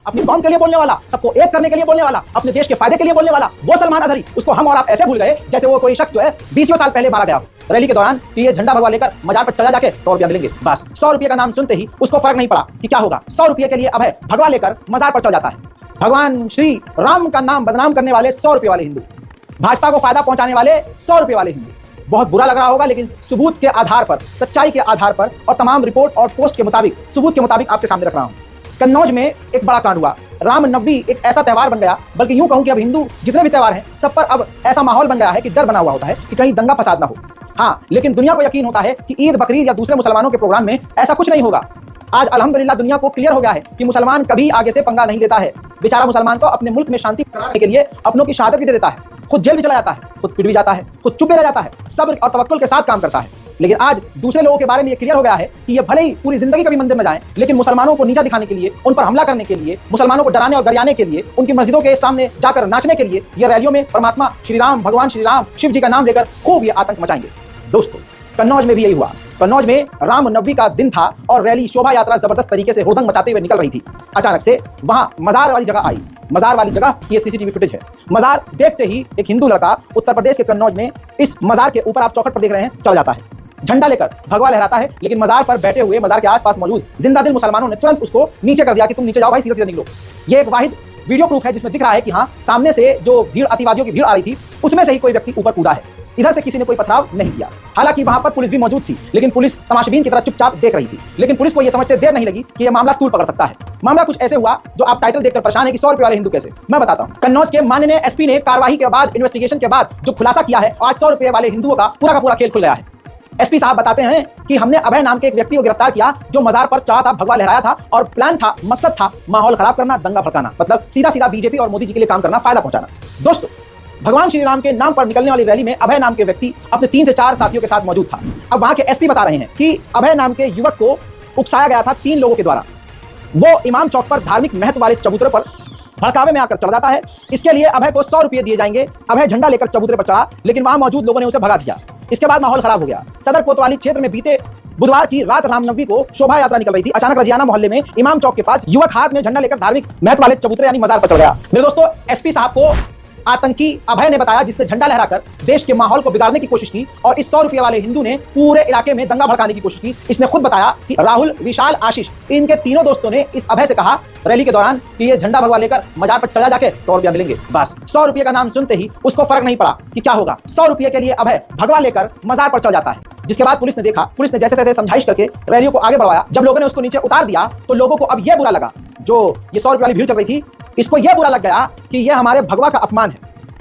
अपनी कौम के लिए बोलने वाला, सबको एक करने के लिए बोलने वाला, अपने देश के फायदे के लिए बोलने वाला वो सलमान अजहरी, उसको हम और आप ऐसे भूल गए जैसे वो कोई शख्स जो है 20 साल पहले मारा गया। रैली के दौरान कि ये झंडा भगवा लेकर मजार पर चला जाके 100 रुपया मिलेंगे, बस 100 रुपये का नाम सुनते ही उसको फर्क नहीं पड़ा कि क्या होगा। 100 रुपये के लिए अभय भगवा लेकर मजार पर चल जाता है। भगवान श्री राम का नाम बदनाम करने वाले 100 रुपये वाले हिंदू, भाजपा को फायदा पहुंचाने वाले 100 रुपये वाले हिंदू। बहुत बुरा लग रहा होगा, लेकिन सबूत के आधार पर, सच्चाई के आधार पर और तमाम रिपोर्ट और पोस्ट के मुताबिक, सबूत के मुताबिक आपके सामने रख रहा हूं। कन्नौज में एक बड़ा कांड हुआ। रामनवमी एक ऐसा त्योहार बन गया, बल्कि यूं कहूं कि अब हिंदू जितने भी त्योहार हैं सब पर अब ऐसा माहौल बन गया है कि डर बना हुआ होता है कि कहीं दंगा फसाद ना हो। हाँ, लेकिन दुनिया को यकीन होता है कि ईद, बकरीद या दूसरे मुसलमानों के प्रोग्राम में ऐसा कुछ नहीं होगा। आज अल्हम्दुलिल्लाह दुनिया को क्लियर हो गया है कि मुसलमान कभी आगे से पंगा नहीं लेता है। बेचारा मुसलमान तो अपने मुल्क में शांति कराने के लिए अपनों की शहादत भी दे देता है, खुद जेल भी चला जाता है, खुद पिट भी जाता है, खुद चुप भी रह जाता है, सब्र और तवक्कुल के साथ काम करता है। लेकिन आज दूसरे लोगों के बारे में ये क्लियर हो गया है कि ये भले ही पूरी जिंदगी कभी मंदिर में जाएं, लेकिन मुसलमानों को नीचा दिखाने के लिए, उन पर हमला करने के लिए, मुसलमानों को डराने और गरियाने के लिए, उनकी मस्जिदों के सामने जाकर नाचने के लिए ये रैलियों में परमात्मा श्री राम, भगवान श्री राम, शिव जी का नाम लेकर खूब ये आतंक मचाएंगे। दोस्तों, कन्नौज में भी यही हुआ। कन्नौज में रामनवमी का दिन था और रैली, शोभा यात्रा जबरदस्त तरीके से हुड़दंग मचाते हुए निकल रही थी। अचानक से वहां मजार वाली जगह आई। मजार वाली जगह ये सीसीटीवी फुटेज है। मजार देखते ही एक हिंदू लड़का उत्तर प्रदेश के कन्नौज में इस मजार के ऊपर, आप चौखट पर देख रहे हैं, चल जाता है, झंडा लेकर भगवा लहराता है। लेकिन मजार पर बैठे हुए, मजार के आसपास मौजूद जिंदा दिल मुसलमानों ने तुरंत उसको नीचे कर दिया कि तुम नीचे जाओ भाई, सीधा सीधा निकलो। ये एक वाहिद वीडियो प्रूफ है जिसमें दिख रहा है कि हाँ, सामने से जो भीड़, अतिवादियों की भीड़ आ रही थी, उसमें से ही कोई व्यक्ति ऊपर कूदा है। इधर से किसी ने कोई पथराव नहीं किया। हालांकि वहां पर पुलिस भी मौजूद थी, लेकिन पुलिस तमाशबीन की तरह चुपचाप देख रही थी। लेकिन पुलिस को यह समझते देर नहीं लगी कि यह मामला तूल पकड़ सकता है। मामला कुछ ऐसे हुआ जो आप टाइटल देखकर परेशान है कि 100 रुपये वाले हिंदू कैसे। मैं बताता हूं। कन्नौज के माननीय एसपी ने कार्रवाई के बाद, इन्वेस्टिगेशन के बाद जो खुलासा किया है, आज 100 रुपये वाले हिंदुओं का पूरा खेल खुल गया है। एसपी साहब बताते हैं कि हमने अभय नाम के एक व्यक्ति को गिरफ्तार किया जो मजार पर चढ़ा था, भगवा लहराया था और प्लान था, मकसद था माहौल खराब करना, दंगा भड़काना, मतलब सीधा बीजेपी और मोदी जी के लिए काम करना, फायदा पहुंचाना। दोस्तों, भगवान श्री राम के नाम पर निकलने वाली रैली में अभय नाम के व्यक्ति अपने 3 से 4 साथियों के साथ मौजूद था। अब वहां के एसपी बता रहे हैं कि अभय नाम के युवक को उकसाया गया था 3 लोगों के द्वारा। वो इमाम चौक पर धार्मिक महत्व वाले चबूतरे पर भड़कावे में आकर चढ़ जाता है। इसके लिए अभय को 100 रुपये दिए जाएंगे। अभय झंडा लेकर चबूतरे पर चढ़ा, लेकिन वहां मौजूद लोगों ने उसे भगा दिया। इसके बाद माहौल खराब हो गया। सदर कोतवाली क्षेत्र में बीते बुधवार की रात रामनवमी को शोभा यात्रा निकल रही थी। अचानक रजियाना मोहल्ले में इमाम चौक के पास युवक हाथ में झंडा लेकर धार्मिक महत्व वाले चबूतरे यानी मजार पर चढ़ गया। मेरे दोस्तों, एसपी साहब को आतंकी अभय ने बताया, जिसने झंडा लहराकर देश के माहौल को बिगाड़ने की कोशिश की और इस 100 रुपये वाले हिंदू ने पूरे इलाके में दंगा भड़काने की कोशिश की। इसने खुद बताया कि राहुल, विशाल, आशीष, इनके तीनों दोस्तों ने इस अभय से कहा रैली के दौरान कि ये झंडा भगवा लेकर मजार पर चला जाके 100 रुपया मिलेंगे, बस 100 रुपये का नाम सुनते ही उसको फर्क नहीं पड़ा कि क्या होगा। 100 रुपये के लिए अभय भगवा लेकर मजार पर चल जाता है। जिसके बाद पुलिस ने देखा, पुलिस ने जैसे तैसे समझाइश करके रैलियों को आगे बढ़वाया। जब लोगों ने उसको नीचे उतार दिया तो लोगों को अब यह बुरा लगा, जो ये 100 रुपये वाली भीड़ चल रही थी, इसको यह बुरा लग गया कि यह हमारे भगवा का अपमान है।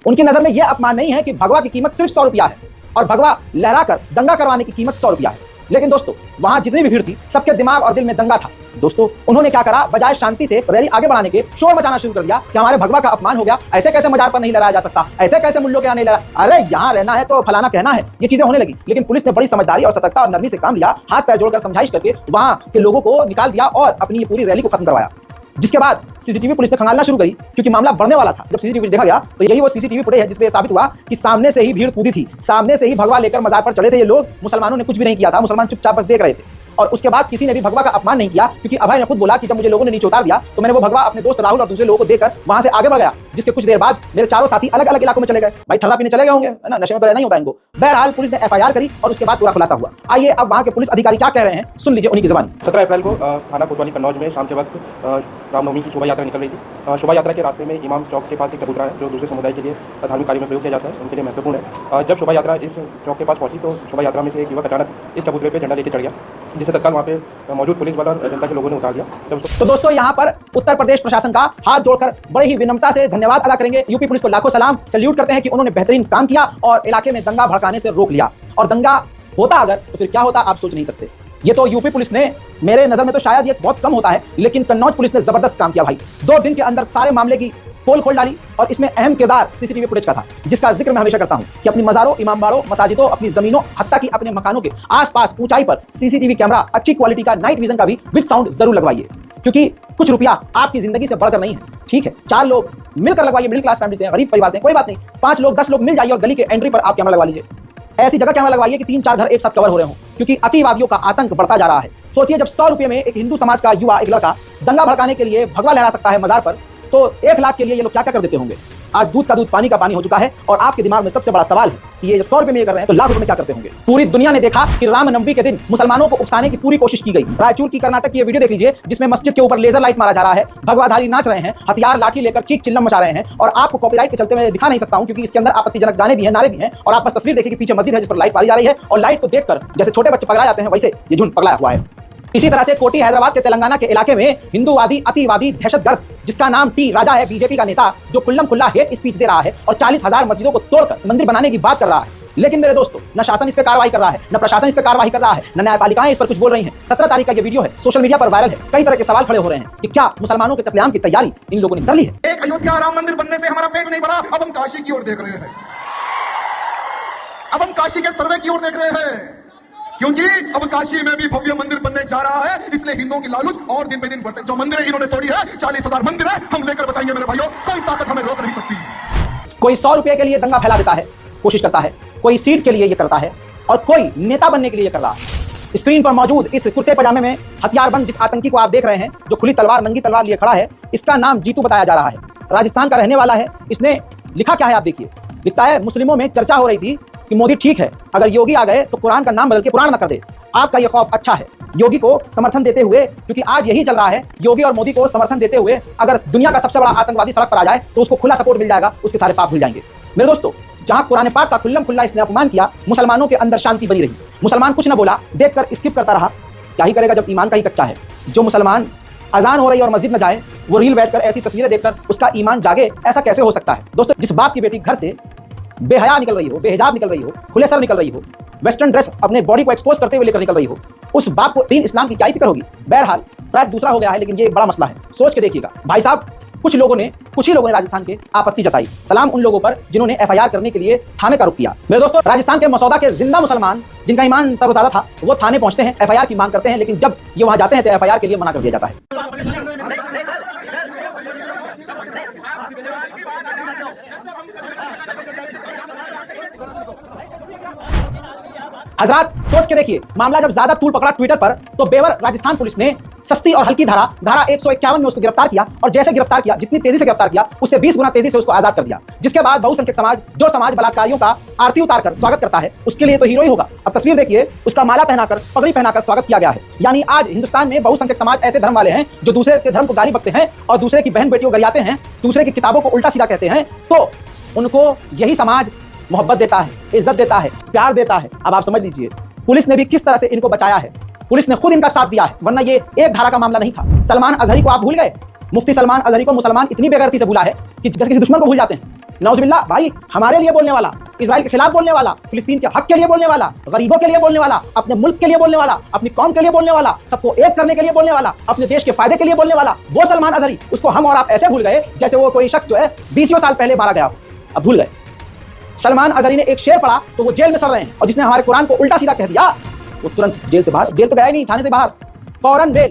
उनकी नजर में यह अपमान नहीं है कि भगवा की कीमत सिर्फ 100 रुपया है और भगवा लहराकर दंगा करवाने की कीमत 100 रुपया है। लेकिन दोस्तों, वहां जितनी भी भीड़ थी, सबके दिमाग और दिल में दंगा था। दोस्तों, उन्होंने क्या करा, बजाय शांति से रैली आगे बढ़ाने के शोर मचाना शुरू कर दिया कि हमारे भगवा का अपमान हो गया, ऐसे कैसे मजार पर नहीं लहराया जा सकता, ऐसे कैसे मुल्लों के यहाँ नहीं लहरा, अरे यहाँ रहना है तो फलाना कहना है। ये चीजें होने लगी। लेकिन पुलिस ने बड़ी समझदारी और सतर्कता और नरमी से काम लिया, हाथ पैर जोड़कर समझाइश करके वहां के लोगों को निकाल दिया और अपनी पूरी रैली को खत्म करवाया। जिसके बाद सीसीटीवी पुलिस ने खंगालना शुरू करी, क्योंकि मामला बढ़ने वाला था। जब सीसीटीवी देखा गया तो यही वो सीसीटीवी फुटेज है जिसपे साबित हुआ कि सामने से ही भीड़ कूदी थी, सामने से ही भगवा लेकर मजार पर चढ़े थे ये लोग। मुसलमानों ने कुछ भी नहीं किया था, मुसलमान चुपचाप बस देख रहे थे। और उसके बाद किसी ने भी भगवा का अपमान नहीं किया, क्योंकि अभय ने खुद बोला कि जब मुझे लोगों ने नीचे उतार दिया तो मैंने वो भगवा अपने दोस्त राहुल और दूसरे लोगों को देकर वहां से आगे बढ़ गया। जिसके कुछ देर बाद मेरे चारों साथी अलग अलग इलाकों में चले गए। भाई ठल्ला पीने चले गए होंगे, है ना, नशे में तो रहना ही होता है इनको। बहरहाल पुलिस ने FIR करी और उसके बाद पूरा खुलासा हुआ। आइए अब वहां के पुलिस अधिकारी क्या कह रहे हैं, सुन लीजिए उन्हीं की ज़बानी। 17 अप्रैल को थाना कोतवाली कन्नौज में शाम के वक्त रामनवमी की शोभा यात्रा निकल रही थी। शोभा यात्रा के रास्ते में इमाम चौक के पास एक चबूतरा है जो दूसरे समुदाय के लिए धार्मिक कार्य में प्रयोग किया जाता है, उनके लिए महत्वपूर्ण है। जब शोभा यात्रा इस चौक के पास पहुंची तो शोभा यात्रा में से एक युवक अचानक इस चबूतरे पर झंडा लेकर चढ़ गया, जिसे तत्काल वहाँ पे मौजूद पुलिस बल और जनता के लोगों ने उतार दिया। तो दोस्तों, यहाँ पर उत्तर प्रदेश प्रशासन का हाथ जोड़कर बड़े ही विनम्रता से धन्यवाद अदा करेंगे। यूपी पुलिस को लाखों सलाम, सैल्यूट करते हैं कि उन्होंने बेहतरीन काम किया और इलाके में दंगा भड़काने से रोक लिया। और दंगा होता अगर तो फिर क्या होता आप सोच नहीं सकते। ये तो यूपी पुलिस ने, मेरे नजर में तो शायद ये बहुत कम होता है, लेकिन कन्नौज पुलिस ने जबरदस्त काम किया भाई। 2 दिन के अंदर सारे मामले की पोल खोल डाली और इसमें अहम किरदार सीसीटीवी फुटेज का था, जिसका जिक्र मैं हमेशा करता हूं कि अपनी मजारों, इमामबाड़ों, मसाजिदों, अपनी जमीनों, हत्ता की अपने मकानों के आसपास ऊंचाई पर सीसीटीवी कैमरा, अच्छी क्वालिटी का नाइट विजन का भी विद साउंड जरूर लगवाइए, क्योंकि कुछ रुपया आपकी जिंदगी से बढ़कर नहीं है। ठीक है, 4 लोग मिलकर लगवाइए, मिडिल क्लास फैमिली से, गरीब परिवार से, कोई बात नहीं, 5 लोग 10 लोग मिल जाइए और गली के एंट्री पर आप कैमरा लगवा लीजिए। ऐसी जगह कैमरा लगवाइए कि 3-4 घर एक साथ कवर हो रहे हो, क्योंकि अतिवादियों का आतंक बढ़ता जा रहा है। सोचिए, जब 100 रुपए में एक हिंदू समाज का युवा, एक लड़का दंगा भड़काने के लिए भगवा लहरा सकता है मजार पर, तो 1 लाख के लिए ये लोग क्या क्या कर देते होंगे। आज दूध का दूध पानी का पानी हो चुका है और आपके दिमाग में सबसे बड़ा सवाल है कि ये 100 रुपए में ये कर रहे हैं तो लाख रुपए में क्या करते होंगे। पूरी दुनिया ने देखा कि रामनवमी के दिन मुसलमानों को उकसाने की पूरी कोशिश की गई। रायचूर की कर्नाटक की ये वीडियो देख लीजिए, जिसमें मस्जिद के ऊपर लेजर लाइट मारा जा रहा है, भगवाधारी नाच रहे हैं, हथियार लाठी लेकर चीख चिल्लम मचा रहे हैं, और आपको कॉपीराइट के चलते मैं दिखा नहीं सकता हूं क्योंकि इसके अंदर आपत्तिजनक गाने भी हैं, नारे भी हैं, और आप बस तस्वीर देखिए कि पीछे मस्जिद है जिस पर लाइट मारी जा रही है, और लाइट को देखकर जैसे छोटे बच्चे पगला जाते हैं वैसे ये झुंड पगलाया हुआ है। इसी तरह से कोटी हैदराबाद के तेलंगाना के इलाके में हिंदूवादी अतिवादी दहशतगर्द जिसका नाम टी राजा है, बीजेपी का नेता, जो खुल्लम खुल्ला हेट स्पीच दे रहा है और 40,000 मस्जिदों को तोड़कर मंदिर बनाने की बात कर रहा है। लेकिन मेरे दोस्तों, न शासन इस पर कार्रवाई कर रहा है, न प्रशासन इस पर कार्रवाई कर रहा है, न न्यायपालिकाएं इस पर कुछ बोल रही हैं। 17 तारीख का ये वीडियो है, सोशल मीडिया पर वायरल है। कई तरह के सवाल खड़े हो रहे हैं कि क्या मुसलमानों के कत्लेआम की तैयारी इन लोगों ने कर ली है। एक अयोध्या राम मंदिर बनने से हमारा पेट नहीं भरा, अब हम काशी की ओर देख रहे हैं, अब हम काशी के सर्वे की ओर देख रहे हैं, क्योंकि अब काशी में भी भव्य मंदिर बनने जा रहा है। इसलिए हिंदुओं की लालच और दिन पे दिन बढ़ते। जो मंदिर इन्होंने तोड़ी है, 40,000 मंदिर है, हम लेकर बताएंगे मेरे भाइयों, कोई ताकत हमें रोक नहीं सकती। कोई 100 रुपए के लिए दंगा फैला देता है, कोशिश करता है, कोई सीट के लिए ये करता है, और कोई नेता बनने के लिए कर रहा है। स्क्रीन पर मौजूद इस कुर्ते पजामे में हथियारबंद जिस आतंकी को आप देख रहे हैं, जो खुली तलवार, नंगी तलवार लिए खड़ा है, इसका नाम जीतू बताया जा रहा है। राजस्थान का रहने वाला है। इसने लिखा क्या है आप देखिए, लिखता है, मुस्लिमों में चर्चा हो रही थी कि मोदी ठीक है, अगर योगी आ गए तो कुरान का नाम बदल के पुराण न कर दे। आपका यह खौफ अच्छा है, योगी को समर्थन देते हुए, क्योंकि आज यही चल रहा है, योगी और मोदी को समर्थन देते हुए अगर दुनिया का सबसे बड़ा आतंकवादी सड़क पर आ जाए तो उसको खुला सपोर्ट मिल जाएगा, उसके सारे पाप भूल जाएंगे। मेरे दोस्तों, जहां कुरान पाक का खुल्लम खुल्ला इसने अपमान किया, मुसलमानों के अंदर शांति बनी रही। मुसलमान कुछ न बोला, देखकर स्किप करता रहा। क्या ही करेगा जब ईमान का ही कच्चा है। जो मुसलमान अजान हो रही और मस्जिद में जाए, वो रील बैठकर ऐसी तस्वीरें देखकर उसका ईमान जागे, ऐसा कैसे हो सकता है। दोस्तों, जिस बाप की बेटी घर से बेहया निकल रही हो, बेहिजाब निकल रही हो, खुले सर निकल रही हो, वेस्टर्न ड्रेस अपने बॉडी को एक्सपोज करते हुए लेकर निकल रही हो, उस बाप को दीन इस्लाम की क्या ही फिक्र होगी। बहरहाल ट्रैक दूसरा हो गया है, लेकिन ये बड़ा मसला है, सोच के देखिएगा भाई साहब। कुछ ही लोगों ने राजस्थान के आपत्ति जताई। सलाम उन लोगों पर जिन्होंने FIR करने के लिए थाने का रुख किया। मेरे दोस्तों, राजस्थान के मसौदा के जिंदा मुसलमान जिनका ईमान तरोताजा था, वो थाने पहुंचते हैं, FIR की मांग करते हैं, लेकिन जब ये वहां जाते हैं तो FIR के लिए मना कर दिया जाता है। हजरात, सोच के देखिए, मामला जब ज्यादा तूल पकड़ा ट्विटर पर, तो बेवर राजस्थान पुलिस ने सस्ती और हल्की धारा 151 में उसको गिरफ्तार किया, और जैसे गिरफ्तार किया, जितनी तेजी से गिरफ्तार किया, उससे 20 गुना तेजी से उसको आजाद कर दिया। जिसके बाद बहुसंख्यक समाज, जो समाज बलात्कारियों का आरती उतारकर स्वागत करता है, उसके लिए तो हीरो ही होगा। अब तस्वीर देखिए, उसका माला पहनाकर, पगड़ी पहनाकर स्वागत किया गया है। यानी आज हिंदुस्तान में बहुसंख्यक समाज ऐसे धर्म वाले हैं जो दूसरे के धर्म को गाली बकते हैं और दूसरे की बहन बेटियों गरियाते हैं, दूसरे की किताबों को उल्टा सीधा कहते हैं, तो उनको यही समाज मोहब्बत देता है, इज्जत देता है, प्यार देता है। अब आप समझ लीजिए, पुलिस ने भी किस तरह से इनको बचाया है। पुलिस ने खुद इनका साथ दिया है, वरना ये एक धारा का मामला नहीं था। सलमान अजहरी को आप भूल गए। मुफ्ती सलमान अजहरी को मुसलमान इतनी बेगैरती से भूला है कि जैसे किसी दुश्मन को भूल जाते हैं। नौजुबिल्लाह, भाई हमारे लिए बोलने वाला, इजराइल के खिलाफ बोलने वाला, फिलिस्तीन के हक के लिए बोलने वाला, गरीबों के लिए बोलने वाला, अपने मुल्क के लिए बोलने वाला, अपनी कौम के लिए बोलने वाला, सबको एक करने के लिए बोलने वाला, अपने देश के फायदे के लिए बोलने वाला, वो सलमान अजहरी, उसको हम और आप ऐसे भूल गए जैसे वो कोई शख्स जो है 20 साल पहले मारा गया। अब भूल गए। सलमान अजहरी ने एक शेर पढ़ा तो वो जेल में सड़ रहे हैं, और जिसने हमारे कुरान को उल्टा सीधा कह दिया वो तुरंत जेल से बाहर, जेल तो गया ही नहीं, थाने से बाहर, फौरन बेल।